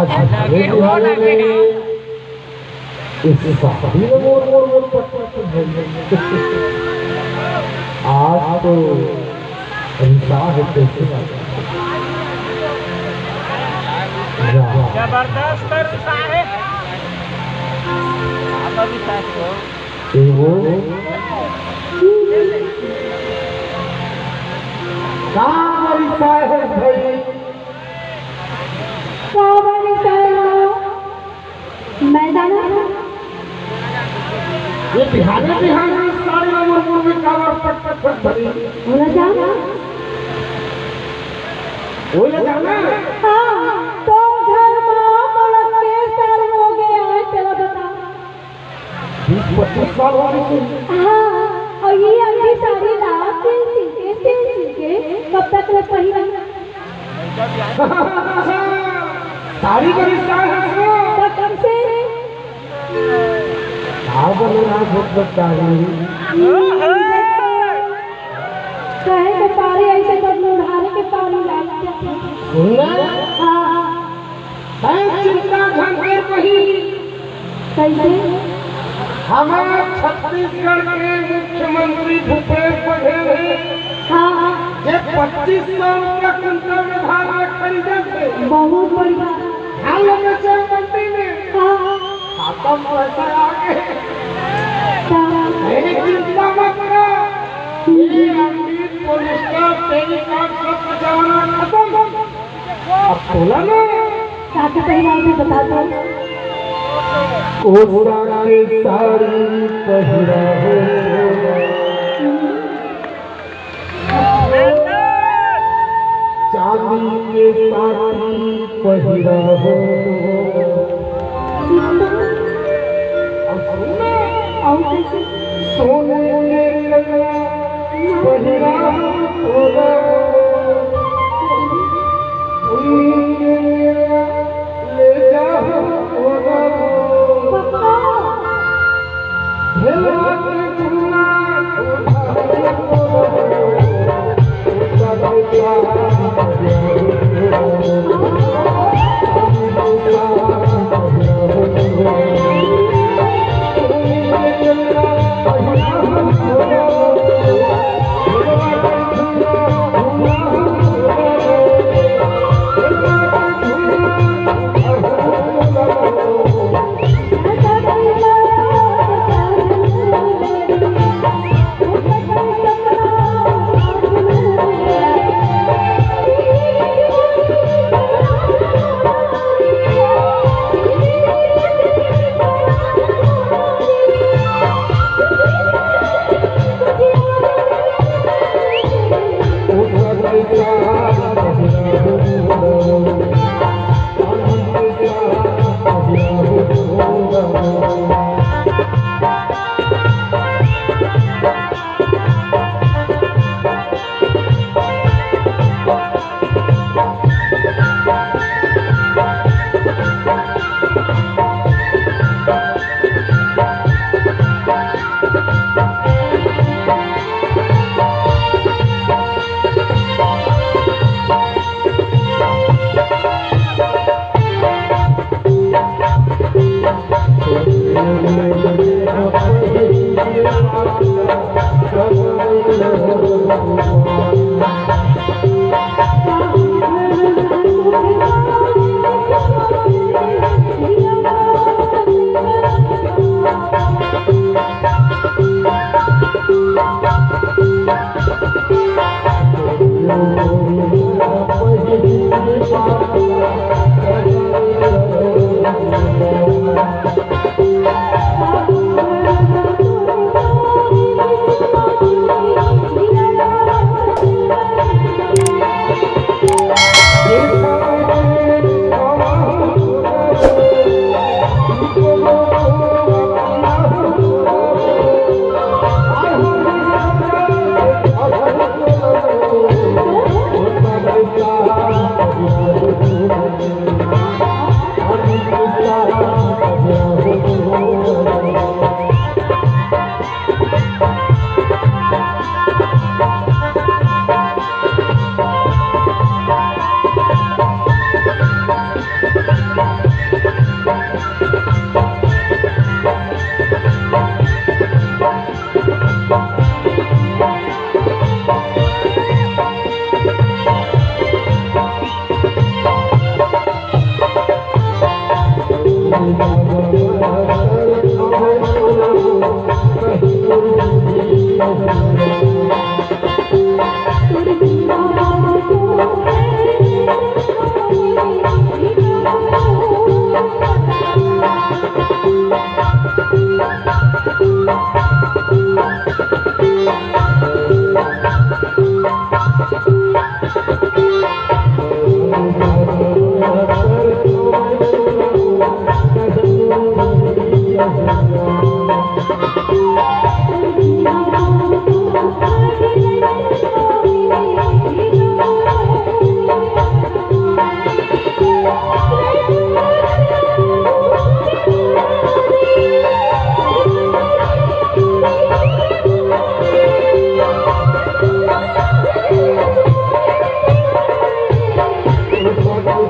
आज हमें बिहार में इस शादी में मोर आज तो रिश्ता है कैसे जबरदस्त रिश्ता है वो काम रिश्ता है भाई मैदान ये बिहार में सारे नंबर में कावर पट भरी बोला जाना वो जाना हाँ तो घर में मलक के साल हो गए हैं चलो बता 20-25 साल हो गए हाँ और ये अभी साड़ी ला सिल के कब तक ले पहना साड़ी का रिश्ता है तो कब से आप बोलना बहुत बच्चा कहे के पारे ऐसे सब उड़ाने के पानी लाते सुनना हाँ है चिंता घंटे कही कैसे हमारे छत्तीसगढ़ के मुख्यमंत्री भूपेश बघेल हैं हाँ ये 2500 रुपया कुंतल में धान खरीदे थे बहुत बड़ी बात हाल में से मंडी में हाँ खाता में पैसा आ गए हाँ चिंता मत करो ये अमृत पुलिस तेरी काम सब जमाना खत्म अब बोला ना साथ पहला भी बता दो कोरा के साड़ी पहिरा हो चांदी के साड़ी पहिरा हो सोने के कपड़ा पहिरा हो ले जाओ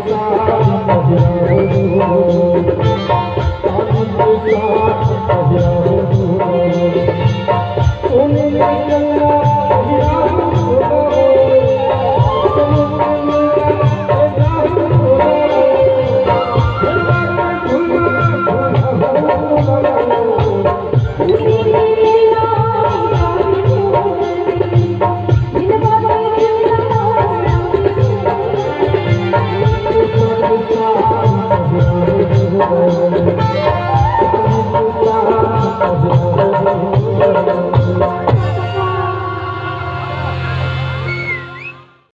Thank you.